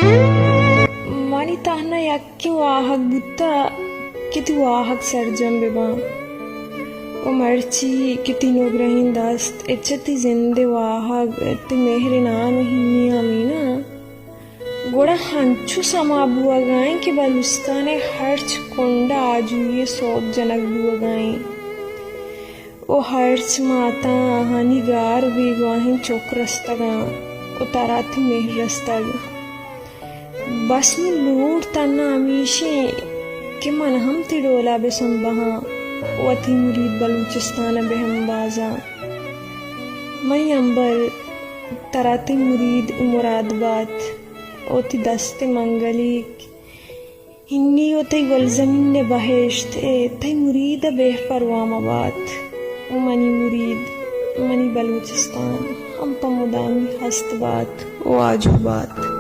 Mani tahna yakki wahak butta kiti wahak sarjam beba. O marchi kiti nograhin dast echati zinde wahak ti mehre naan hinni amina. Goda hanchu samabuwa gain ki balustane harch konda ajuye sood janak buwa gain. O harch mata hani gar begahin chok rastaga. O tarati meh rastaga. बस में लूट तना अमीशे कि मन हम तिडोला बेसम बहा वती मुरीद बलूचिस्तान बेहम बाजा मई अंबर तराती मुरीद मुरादबाद ओती दस्ते मंगलिक हिन्नी ओते गुलजमीन ने बहेश्त तई मुरीद बेह परवामाबाद मनी मुरीद मनी बलूचिस्तान हम पमुदामी हस्तबाद ओ आजुबाद